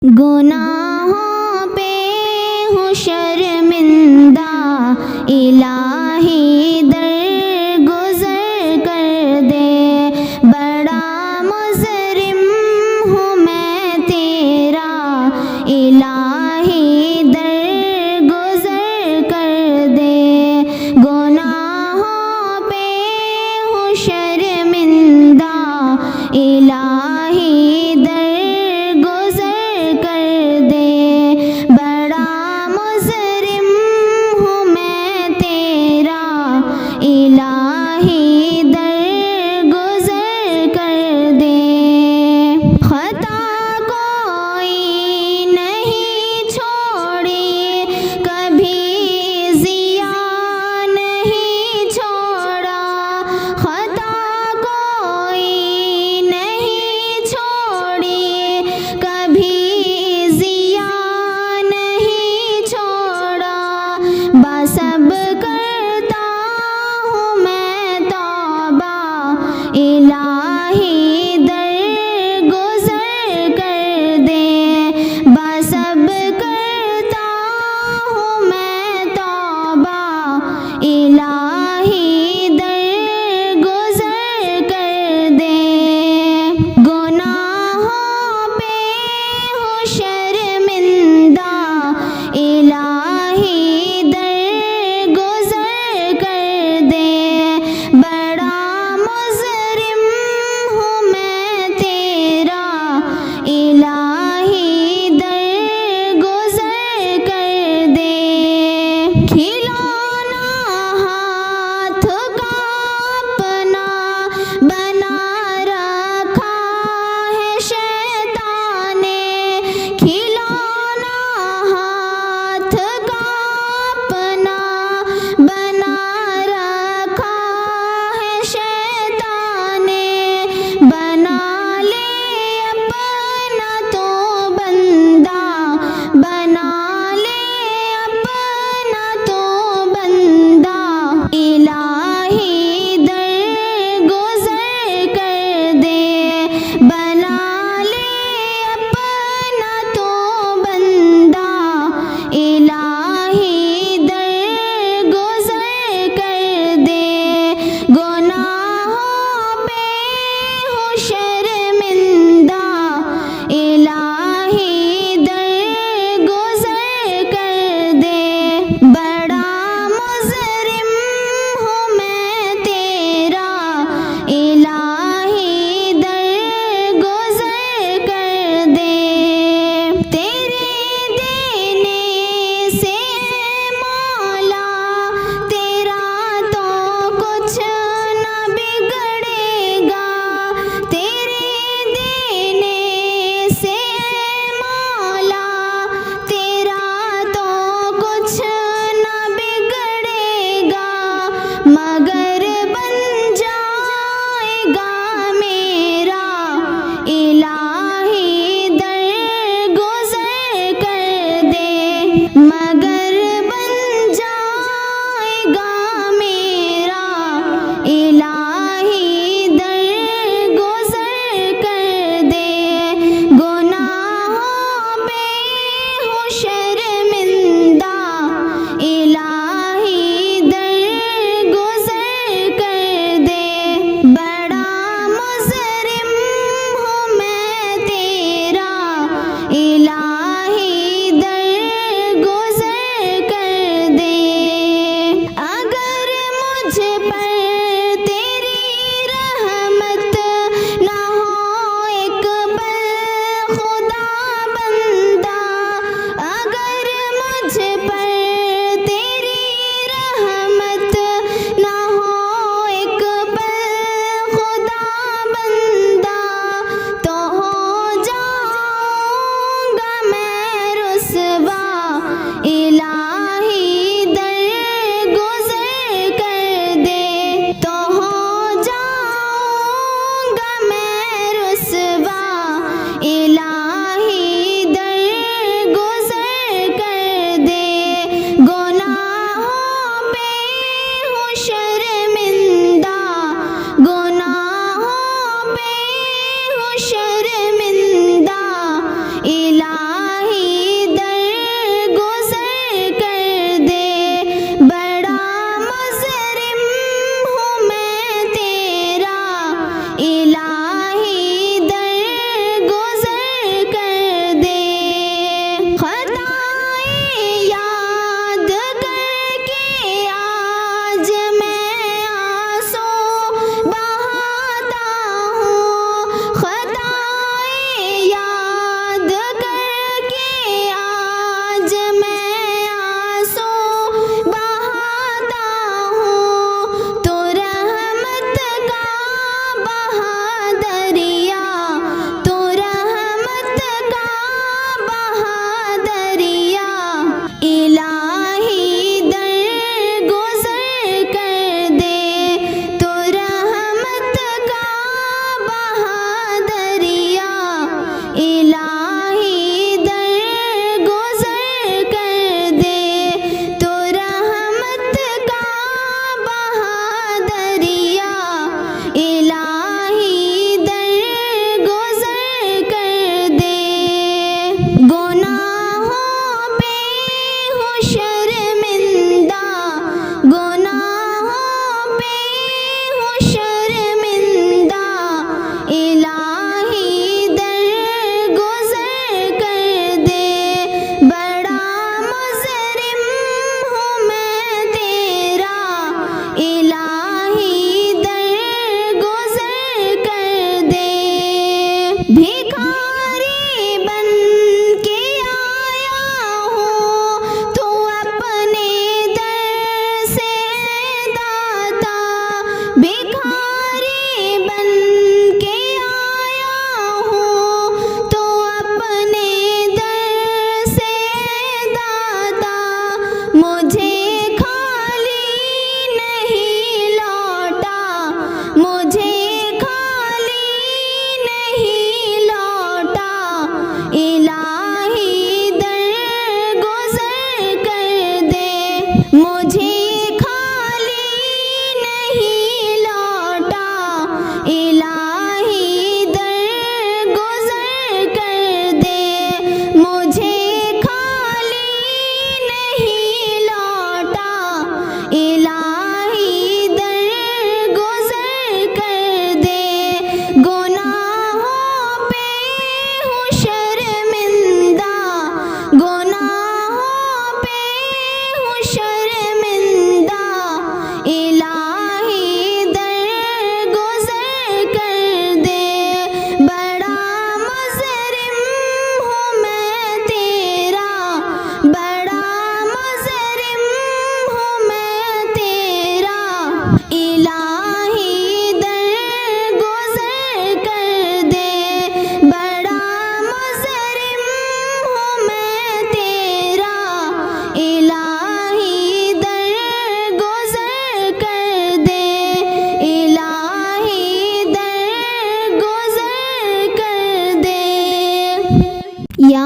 گناہوں پہ ہوں شرمندہ، الہی درگزر کر دے، بڑا مجرم ہوں میں تیرا، الہی درگزر کر دے، گناہوں پہ ہوں شرمندہ، الہی درگزر کر دے، بڑا مجرم ہوں میں تیرا، الہی درگزر کر دے، خطا کوئی نہیں چھوڑی، کبھی ضیا نہیں چھوڑا، خطا کوئی نہیں چھوڑی، کبھی ضیا نہیں چھوڑا، بسب کرتا ہوں میں توبہ، الہی درگزر کر دے، بسب کرتا ہوں میں توبہ، الہی درگزر کر دے، گناہوں پہ ہوں شرمندہ، الہی درگزر کر دے، بڑا مجرم ہوں میں تیرا، الہی درگزر کر دے، کھلونا ہاتھ کا اپنا بنا رکھا ہے شیطان نے، کھلونا ہاتھ کا اپنا بنا رکھا ہے شیطان نے، بنا لے اپنا تو بندہ، بنا لے اپنا تو بندہ، الہی درگزر کر دے، بنا لے اپنا تو بندہ، الہی درگزر کر دے، گناہوں پہ ہوں شرمندہ، الہی درگزر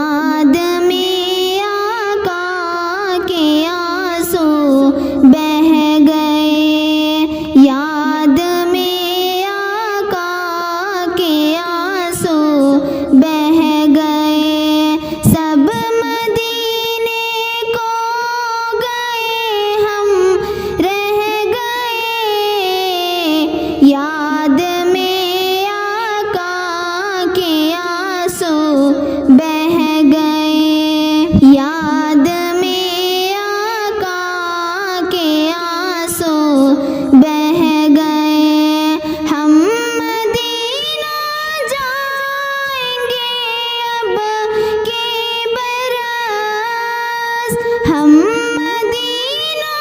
یاد میں آقا کے آنسو بہہ گئے، یاد میں آقا کے آنسو بہہ گئے، سب مدینے کو گئے ہم رہ گئے، یاد میں آقا کے آنسو بہہ گئے، یاد میں آقا کے آنسو بہہ گئے، ہم مدینہ جائیں گے اب کے برس، ہم مدینہ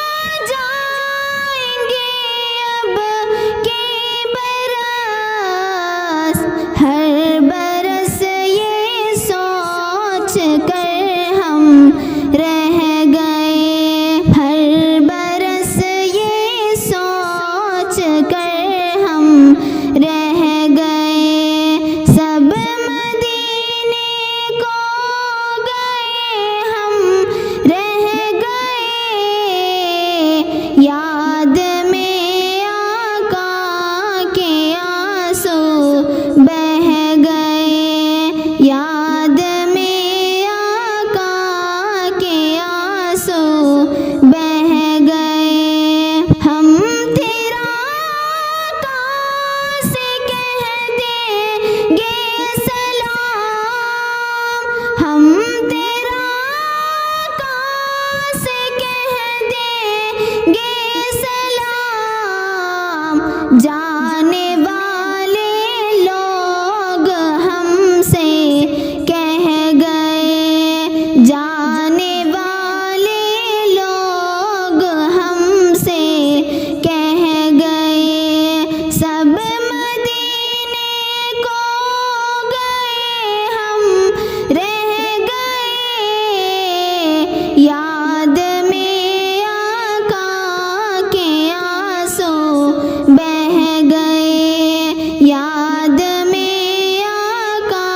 جائیں گے اب کے برس، ہر برس یہ سوچ کر ہم رہ گئے، ہر برس یہ سوچ کر ہم رہ گئے، سب مدینے کو گئے ہم رہ گئے، یاد میں آقا کے آنسو بہہ گئے، یاد میں آقا کے آنسو بہہ گئے، ہم تیرا آقا سے کہہ دیں گے سلام، ہم تیرا آقا سے کہہ دیں گے سلام، جانے والے لوگ ہم سے کہہ گئے، جانے والے لوگ ہم سے کہہ گئے، سب مدینے کو گئے ہم رہ گئے، یاد میں آقا کے آنسو بہہ گئے، یاد میں آقا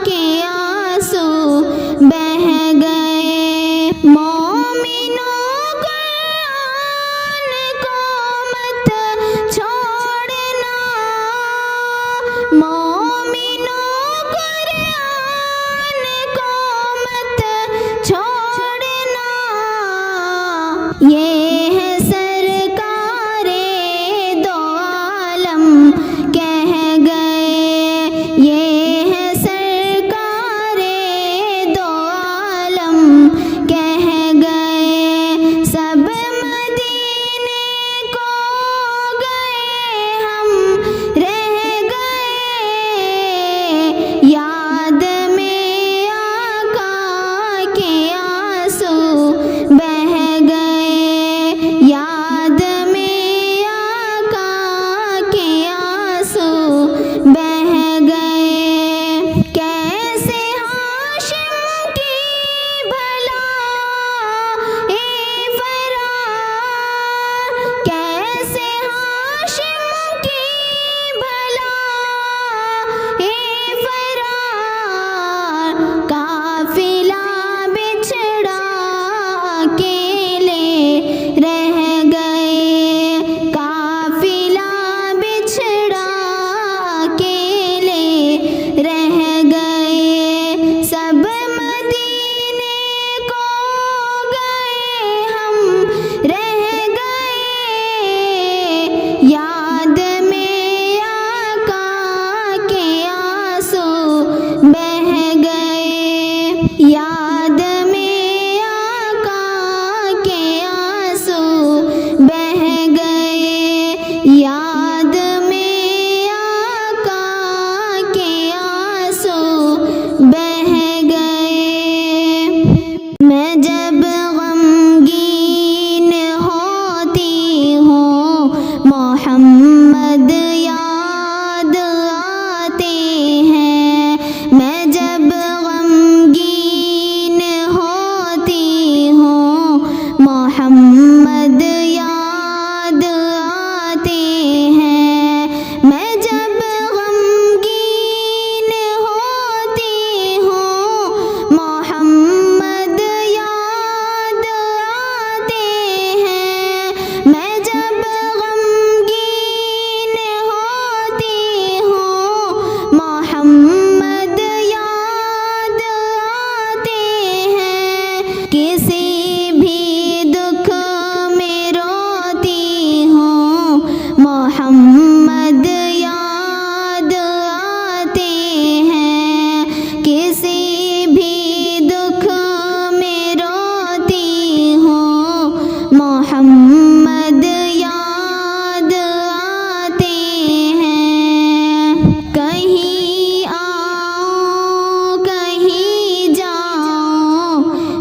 کے آنسو بہہ گئے، مومنوں قرآن کو مت چھوڑنا، مومنوں قرآن کو مت چھوڑنا، یہ ہے سرکار دو عالم کہہ گئے، یہ ہے سرکار دو عالم کہہ گئے، سب مدینے کو گئے ہم رہ گئے، یاد میں آقا کے آنسو بہہ گئے،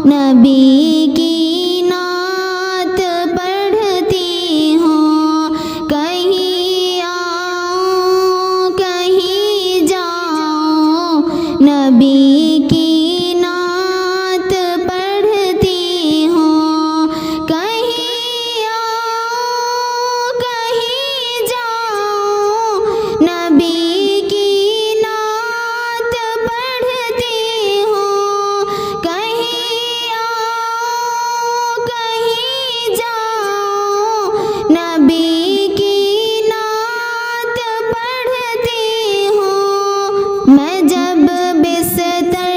نبی کی نعت پڑھتی ہوں، کہیں آؤں کہیں جاؤں، نبی کی نعت پڑھتی ہوں، کہیں آؤں کہیں جاؤں، نبی کی نعت پڑھتی ہوں، کہیں آؤں کہیں جاؤں، نبی کی نعت پڑھتی ہوں۔ میں جب بستر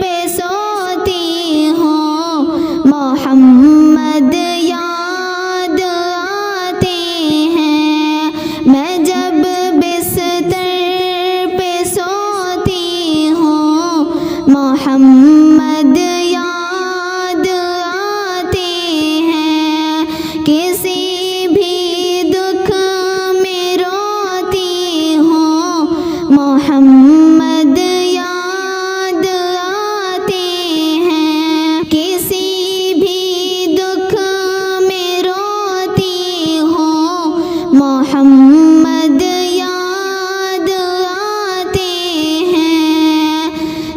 پہ سوتی ہوں، محمد یاد آتے ہیں، میں جب بستر پہ سوتی ہوں، محمد یاد آتے ہیں، کسی بھی دکھ میں روتی ہوں، محمد یاد آتے ہیں، کسی بھی دکھ میں روتی ہوں، محمد یاد آتے ہیں،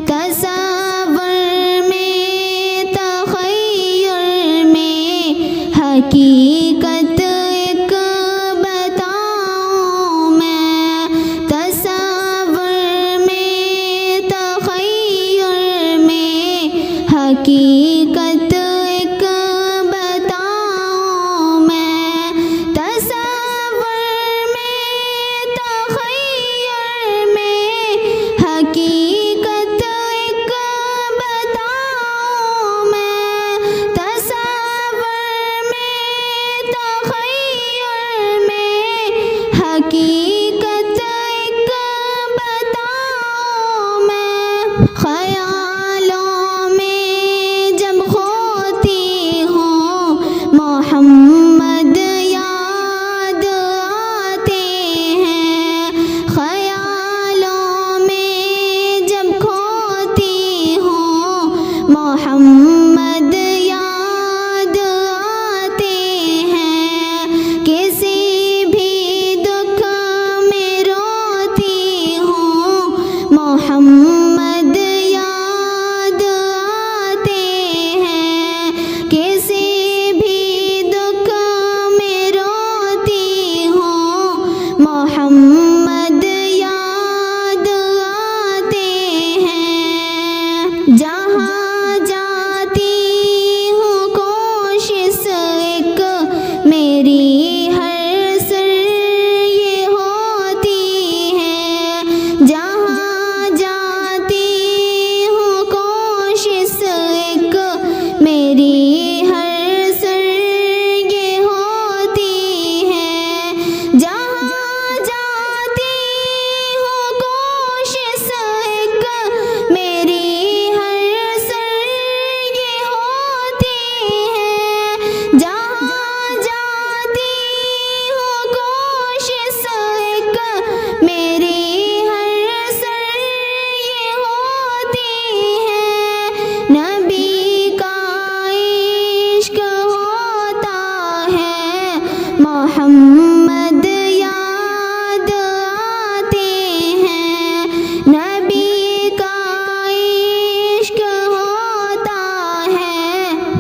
تصور میں تخیل میں حقیقت ایک بتاؤں میں، تصور میں تخیل میں حقیقت ایک بتاؤں میں، تصور میں تخیل میں حقیقت ایک بتاؤں میں، تصور میں تخیل میں حقیقت ایک بتاؤں میں، خیالوں میں جب کھوتی ہوں، محمد یاد آتے ہیں، خیالوں میں جب کھوتی ہوں، محمد یاد آتے ہیں، کسی بھی دکھ میں روتی ہوں، محمد یاد آتے ہیں، کسی بھی دکھ میں روتی ہوں، محمد یاد آتے ہیں، جہاں جاتی ہوں کوشش ایک میری ہر سر یہ ہوتی ہے، جہاں جاتی ہوں کوشش ایک میری ہر سر یہ ہوتی ہے، جہاں جاتی ہوں کوشش ایک میری ہر سر یہ ہوتی ہے، جہاں جاتی ہوں کوشش ایک میری ہر سر یہ ہوتی ہے، نبی کا عشق ہوتا ہے، محمد یاد آتے ہیں، نبی کا عشق ہوتا ہے،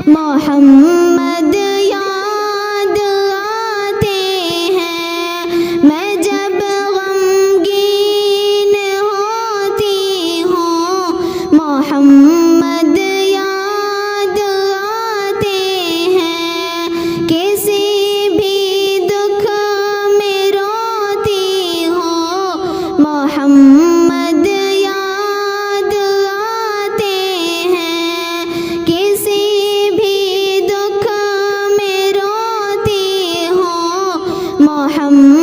محمد یاد آتے ہیں، میں جب غمگین ہوتی ہوں، محمد یاد آتے ہیں، کسی بھی دکھ میں روتی ہوں، محمد یاد آتے ہیں، کسی بھی دکھ میں روتی ہوں، محمد